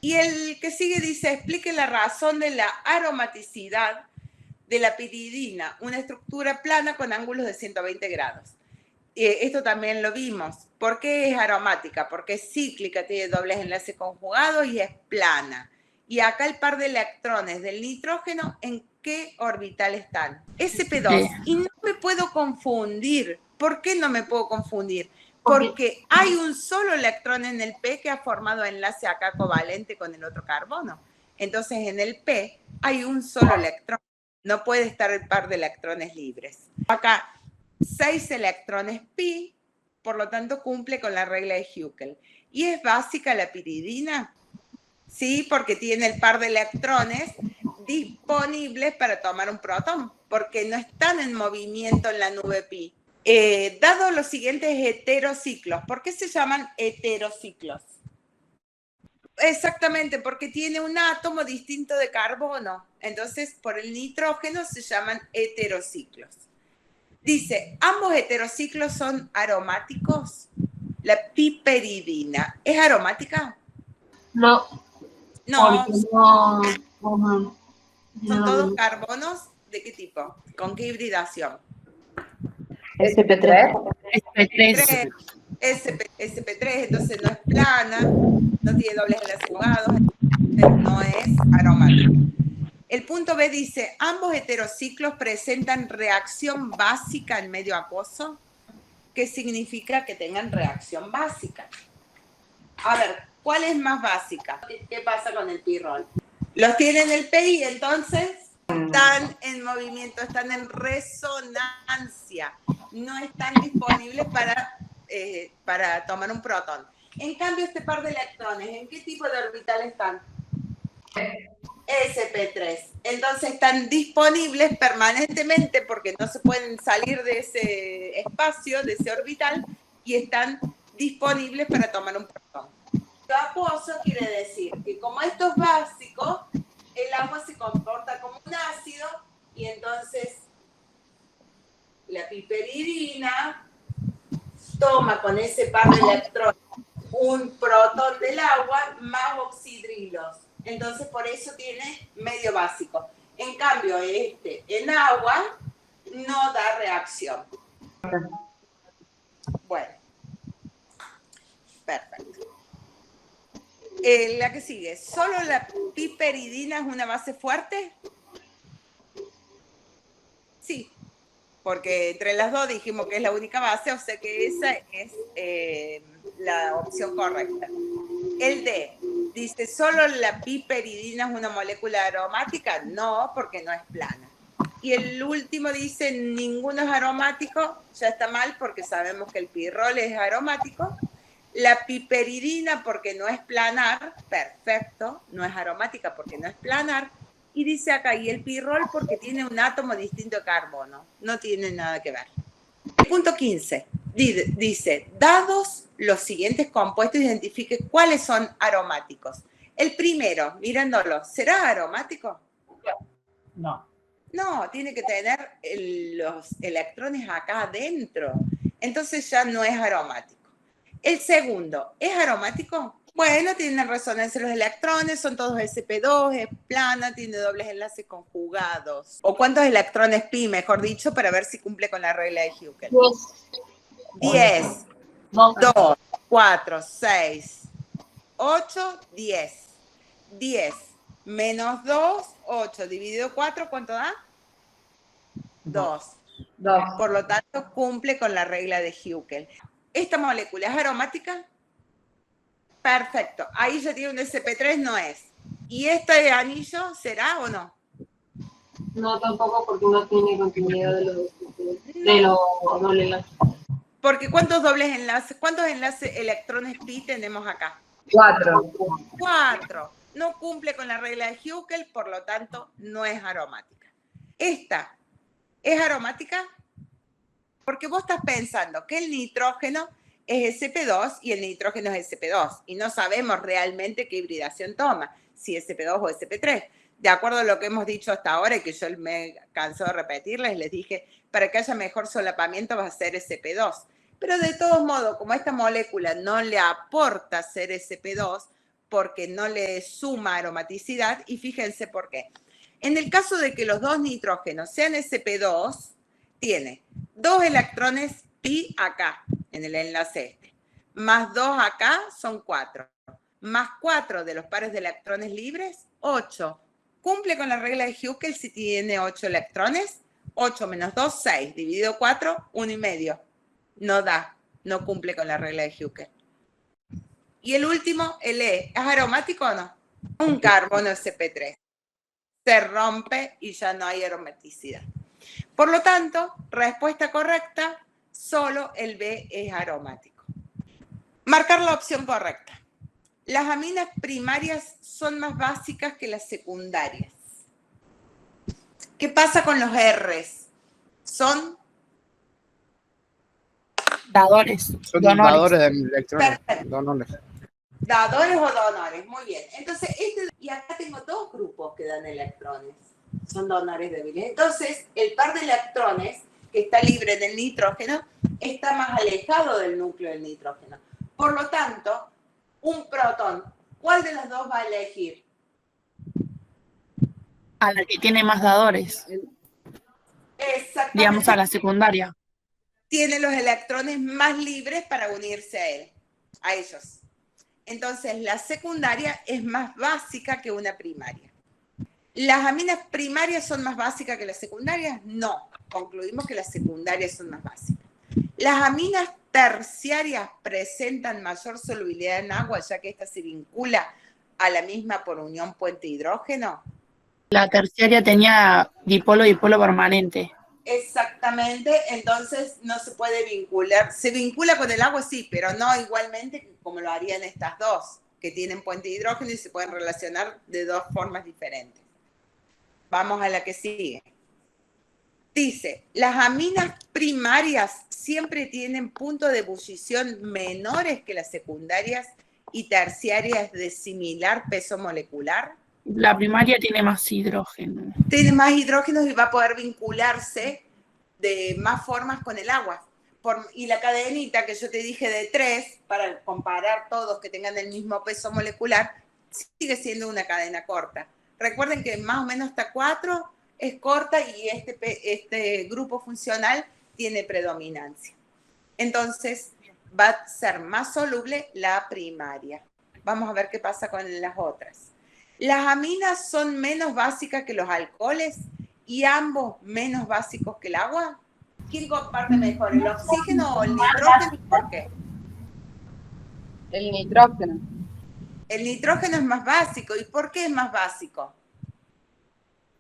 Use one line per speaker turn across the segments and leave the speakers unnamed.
Y el que sigue dice, explique la razón de la aromaticidad de la piridina, una estructura plana con ángulos de 120 grados. Esto también lo vimos. ¿Por qué es aromática? Porque es cíclica, tiene dobles enlaces conjugados y es plana. Y acá el par de electrones del nitrógeno, ¿en qué orbital están? sp2. Y no me puedo confundir. ¿Por qué no me puedo confundir? Porque hay un solo electrón en el P que ha formado enlace acá covalente con el otro carbono. Entonces en el P hay un solo electrón. No puede estar el par de electrones libres. Acá 6 electrones pi, por lo tanto cumple con la regla de Huckel. ¿Y es básica la piridina? Sí, porque tiene el par de electrones disponibles para tomar un protón, porque no están en movimiento en la nube pi. Dado los siguientes heterociclos, ¿por qué se llaman heterociclos? Exactamente, porque tiene un átomo distinto de carbono. Entonces, por el nitrógeno se llaman heterociclos. Dice, ¿ambos heterociclos son aromáticos? La piperidina, ¿es aromática?
No,
No,
porque no, no,
son todos
no.
carbonos. ¿De qué tipo? ¿Con qué hibridación?
SP3.
SP3.
SP3, entonces no es plana, no tiene dobles enlaces conjugados, no es aromática. El punto B dice, ¿ambos heterociclos presentan reacción básica en medio acuoso? ¿Qué significa que tengan reacción básica? A ver, ¿cuál es más básica? ¿Qué pasa con el pirrol? Los tiene en el PI, entonces están en movimiento, están en resonancia, no están disponibles para tomar un protón. En cambio, este par de electrones, ¿en qué tipo de orbital están? sp3. Entonces están disponibles permanentemente porque no se pueden salir de ese espacio, de ese orbital, y están disponibles para tomar un protón. Lo acuoso quiere decir que como esto es básico, el agua se comporta como un ácido y entonces la piperidina toma con ese par de electrones un protón del agua más oxidrilos. Entonces por eso tiene medio básico. En cambio en agua no da reacción. Bueno, perfecto. La que sigue, ¿solo la piperidina es una base fuerte? Sí, porque entre las dos dijimos que es la única base, o sea que esa es la opción correcta. El D dice, ¿solo la piperidina es una molécula aromática? No, porque no es plana. Y el último dice, ninguno es aromático, ya está mal porque sabemos que el pirrol es aromático. La piperidina porque no es planar, perfecto, no es aromática porque no es planar. Y dice acá, y el pirrol porque tiene un átomo distinto de carbono, no tiene nada que ver. El punto 15 dice, dados los siguientes compuestos, identifique cuáles son aromáticos. El primero, mirándolo, ¿será aromático?
No.
No, tiene que tener los electrones acá adentro. Entonces ya no es aromático. El segundo, ¿es aromático? Bueno, tiene resonancia los electrones, son todos sp2, es plana, tiene dobles enlaces conjugados. ¿O cuántos electrones pi, mejor dicho, para ver si cumple con la regla de Huckel? 10, 2, 4, 6, 8, 10. 10 menos 2, 8 dividido 4, ¿cuánto da? 2. Por lo tanto, cumple con la regla de Huckel. ¿Esta molécula es aromática? Perfecto. Ahí ya tiene un sp3, no es. ¿Y este anillo será o no?
No, tampoco, porque no tiene continuidad de los dobles enlaces.
Porque ¿cuántos dobles enlaces, cuántos enlaces electrones pi tenemos acá?
4.
4. No cumple con la regla de Huckel, por lo tanto, no es aromática. ¿Esta es aromática? Porque vos estás pensando que el nitrógeno es sp2 y el nitrógeno es sp2 y no sabemos realmente qué hibridación toma, si sp2 o sp3. De acuerdo a lo que hemos dicho hasta ahora y que yo me canso de repetirles, les dije, para que haya mejor solapamiento va a ser sp2. Pero de todos modos, como esta molécula no le aporta ser sp2, porque no le suma aromaticidad, y fíjense por qué. En el caso de que los dos nitrógenos sean sp2, tiene 2 electrones pi acá, en el enlace este, más 2 acá son 4, más 4 de los pares de electrones libres, 8. ¿Cumple con la regla de Huckel si tiene 8 electrones? 8 menos 2, 6, dividido 4, 1,5. No da, no cumple con la regla de Huckel. Y el último, el E, ¿es aromático o no? Un carbono sp3. Se rompe y ya no hay aromaticidad. Por lo tanto, respuesta correcta, solo el B es aromático. Marcar la opción correcta. Las aminas primarias son más básicas que las secundarias. ¿Qué pasa con los R's? Son
Dadores.
Son
Donores.
dadores de electrones.
Perfecto.
Donores.
Dadores o donores, muy bien. Entonces, y acá tengo 2 grupos que dan electrones. Son donores débiles. Entonces, el par de electrones que está libre del nitrógeno está más alejado del núcleo del nitrógeno. Por lo tanto, un protón, ¿cuál de las dos va a elegir?
A la que tiene más dadores.
Exactamente.
Digamos a la secundaria.
Tiene los electrones más libres para unirse a ellos. Entonces, la secundaria es más básica que una primaria. ¿Las aminas primarias son más básicas que las secundarias? No. Concluimos que las secundarias son más básicas. ¿Las aminas terciarias presentan mayor solubilidad en agua, ya que esta se vincula a la misma por unión puente-hidrógeno?
La terciaria tenía dipolo-dipolo permanente.
Exactamente, entonces no se puede vincular. Se vincula con el agua, sí, pero no igualmente como lo harían estas dos, que tienen puente de hidrógeno y se pueden relacionar de 2 formas diferentes. Vamos a la que sigue. Dice, las aminas primarias siempre tienen puntos de ebullición menores que las secundarias y terciarias de similar peso molecular.
La primaria tiene más hidrógeno.
Tiene más hidrógenos y va a poder vincularse de más formas con el agua. Y la cadenita que yo te dije de 3, para comparar todos que tengan el mismo peso molecular, sigue siendo una cadena corta. Recuerden que más o menos hasta 4 es corta y este grupo funcional tiene predominancia. Entonces, va a ser más soluble la primaria. Vamos a ver qué pasa con las otras. Las aminas son menos básicas que los alcoholes y ambos menos básicos que el agua. ¿Quién comparte mejor, el oxígeno o el nitrógeno y por qué?
El nitrógeno.
El nitrógeno es más básico. ¿Y por qué es más básico?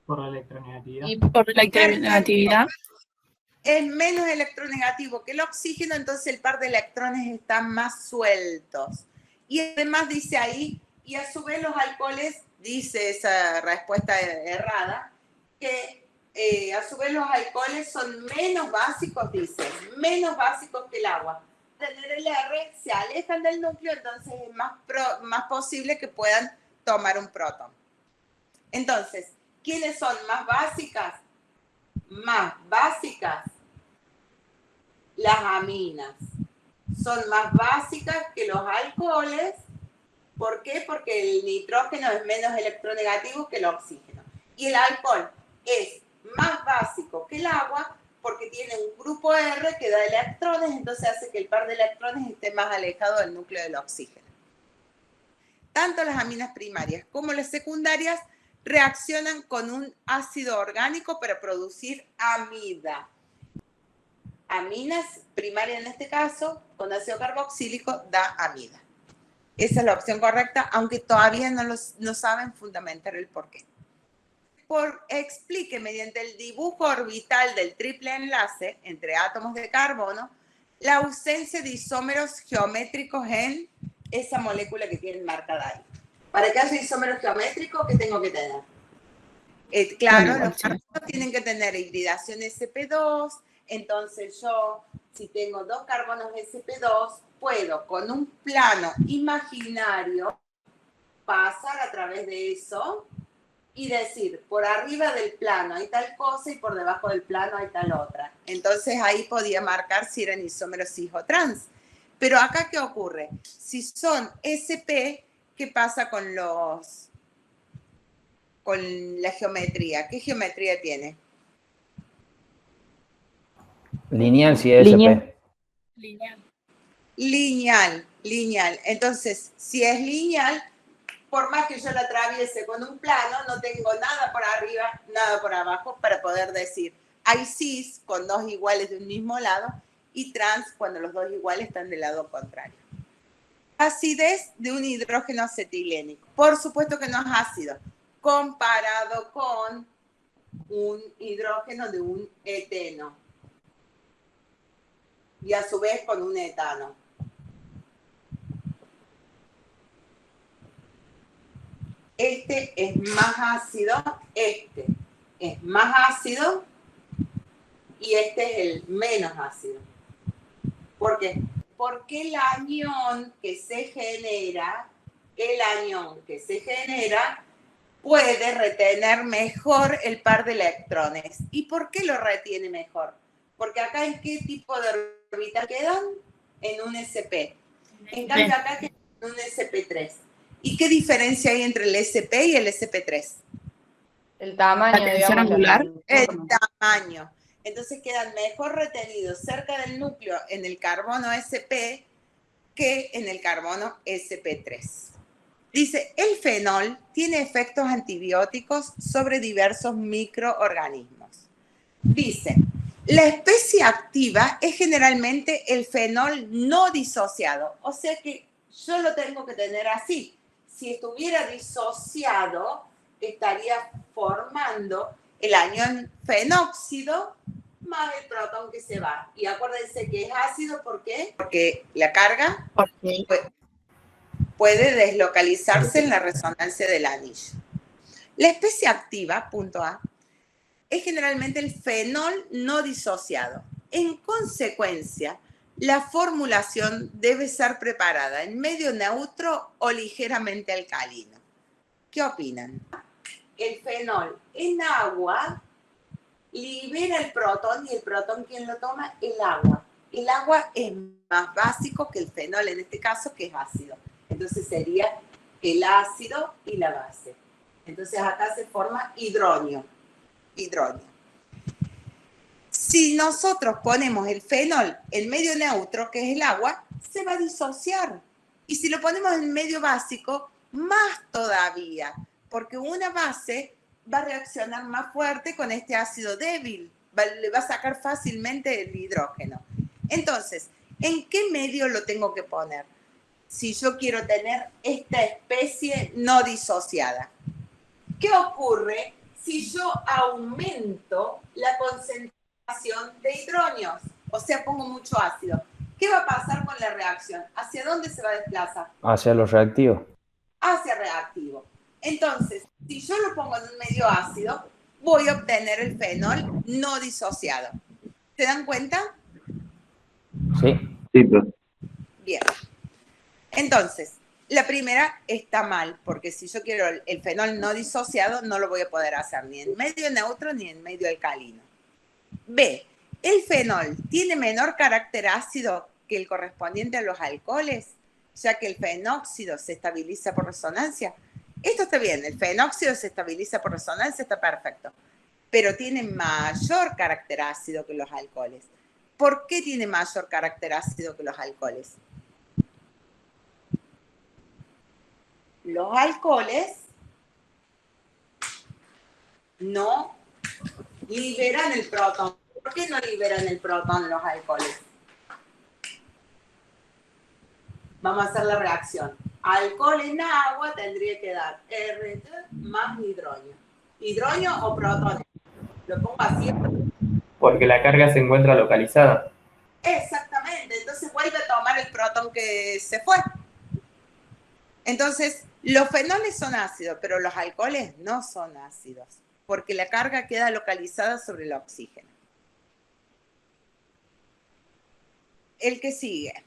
Por la electronegatividad.
Y
Por la electronegatividad.
Es menos electronegativo que el oxígeno, entonces el par de electrones están más sueltos. Y además dice ahí, y a su vez los alcoholes, dice esa respuesta errada, que a su vez los alcoholes son menos básicos, dice, menos básicos que el agua. Tener el R, se alejan del núcleo, entonces es más posible que puedan tomar un protón. Entonces, ¿quiénes son más básicas? Más básicas, las aminas. Son más básicas que los alcoholes. ¿Por qué? Porque el nitrógeno es menos electronegativo que el oxígeno. Y el alcohol es más básico que el agua porque tiene un grupo R que da electrones, entonces hace que el par de electrones esté más alejado del núcleo del oxígeno. Tanto las aminas primarias como las secundarias reaccionan con un ácido orgánico para producir amida. Aminas primarias en este caso, con ácido carboxílico, da amida. Esa es la opción correcta, aunque todavía no saben fundamentar el porqué. Explique mediante el dibujo orbital del triple enlace entre átomos de carbono la ausencia de isómeros geométricos en esa molécula que tienen marcada ahí. Para que haya isómeros geométricos, ¿qué tengo que tener? Claro, los carbonos tienen que tener hibridación sp2, entonces yo, si tengo 2 carbonos sp2, puedo con un plano imaginario pasar a través de eso y decir, por arriba del plano hay tal cosa y por debajo del plano hay tal otra. Entonces ahí podía marcar si eran isómeros cis o trans. Pero acá, ¿qué ocurre? Si son sp, qué pasa con la geometría. ¿Qué geometría tiene?
Lineal si es
Lineal.
Lineal.
Lineal. Entonces, si es lineal, por más que yo la atraviese con un plano, no tengo nada por arriba, nada por abajo para poder decir, hay cis con dos iguales de un mismo lado y trans cuando los dos iguales están del lado contrario. Acidez de un hidrógeno acetilénico. Por supuesto que no es ácido, comparado con un hidrógeno de un eteno y a su vez con un etano. Este es más ácido, este es más ácido y este es el menos ácido. ¿Por qué? Porque el anión que se genera puede retener mejor el par de electrones. ¿Y por qué lo retiene mejor? Porque acá ¿en qué tipo de orbital quedan? En un SP. En cambio acá quedan en un SP3. ¿Y qué diferencia hay entre el SP y el SP3?
El tamaño,
¿La tensión
digamos,
angular?
El tamaño. Entonces quedan mejor retenidos cerca del núcleo en el carbono SP que en el carbono SP3. Dice, el fenol tiene efectos antibióticos sobre diversos microorganismos. Dice, la especie activa es generalmente el fenol no disociado. O sea que yo lo tengo que tener así. Si estuviera disociado, estaría formando el anión fenóxido más el protón que se va. Y acuérdense que es ácido, ¿por qué? Porque la carga puede deslocalizarse en la resonancia del anillo. La especie activa, punto A, es generalmente el fenol no disociado. En consecuencia, la formulación debe ser preparada en medio neutro o ligeramente alcalino. ¿Qué opinan? El fenol en agua libera el protón y el protón, ¿quién lo toma? El agua. El agua es más básico que el fenol, en este caso, que es ácido. Entonces sería el ácido y la base. Entonces acá se forma hidróneo. Si nosotros ponemos el fenol en medio neutro, que es el agua, se va a disociar. Y si lo ponemos en medio básico, más todavía, porque una base va a reaccionar más fuerte con este ácido débil, le va a sacar fácilmente el hidrógeno. Entonces, ¿en qué medio lo tengo que poner? Si yo quiero tener esta especie no disociada. ¿Qué ocurre si yo aumento la concentración de hidróneos? O sea, pongo mucho ácido. ¿Qué va a pasar con la reacción? ¿Hacia dónde se va a desplazar?
hacia los reactivos.
Hacia reactivo. Entonces, si yo lo pongo en un medio ácido, voy a obtener el fenol no disociado. ¿Se dan cuenta?
Sí.
Sí, profe.
Bien. Entonces, la primera está mal, porque si yo quiero el fenol no disociado, no lo voy a poder hacer ni en medio neutro ni en medio alcalino. B, el fenol tiene menor carácter ácido que el correspondiente a los alcoholes, ya que el fenóxido se estabiliza por resonancia. Esto está bien, el fenóxido se estabiliza por resonancia, está perfecto, pero tiene mayor carácter ácido que los alcoholes. ¿Por qué tiene mayor carácter ácido que los alcoholes? Los alcoholes no liberan el protón. ¿Por qué no liberan el protón los alcoholes? Vamos a hacer la reacción. Alcohol en agua tendría que dar R más hidrógeno. ¿Hidrógeno o protones? Lo pongo así.
Porque la carga se encuentra localizada.
Exactamente. Entonces vuelve a tomar el protón que se fue. Entonces, los fenoles son ácidos, pero los alcoholes no son ácidos, porque la carga queda localizada sobre el oxígeno. El que sigue.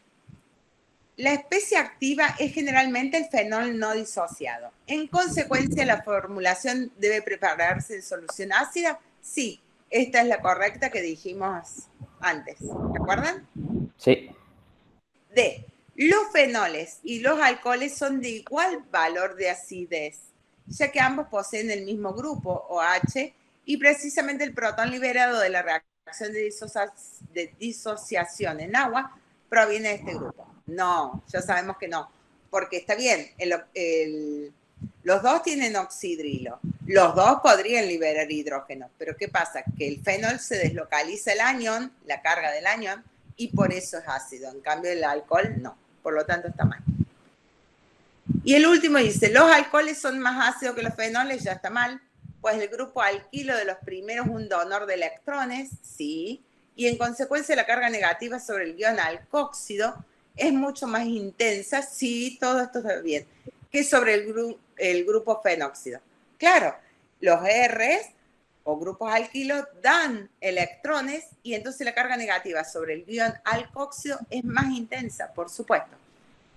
La especie activa es generalmente el fenol no disociado. En consecuencia, ¿la formulación debe prepararse en solución ácida? Sí, esta es la correcta que dijimos antes. ¿Recuerdan?
Sí.
D. Los fenoles y los alcoholes son de igual valor de acidez, ya que ambos poseen el mismo grupo, OH, y precisamente el protón liberado de la reacción de disociación en agua proviene de este grupo. No, ya sabemos que no, porque está bien, los dos tienen oxidrilo, los dos podrían liberar hidrógeno, pero ¿qué pasa? Que el fenol se deslocaliza el anión, la carga del anión, y por eso es ácido. En cambio, el alcohol no, por lo tanto está mal. Y el último dice, ¿los alcoholes son más ácidos que los fenoles? Ya está mal. Pues el grupo alquilo de los primeros es un donor de electrones, sí, y en consecuencia la carga negativa sobre el ion alcóxido es mucho más intensa, sí, todo esto está bien, que sobre el grupo fenóxido. Claro, los Rs o grupos alquilos dan electrones y entonces la carga negativa sobre el ion alcóxido es más intensa, por supuesto.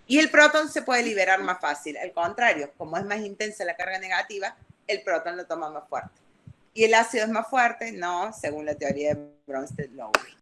Y el protón se puede liberar más fácil. Al contrario, como es más intensa la carga negativa, el protón lo toma más fuerte. ¿Y el ácido es más fuerte? No, según la teoría de Bronsted-Lowry.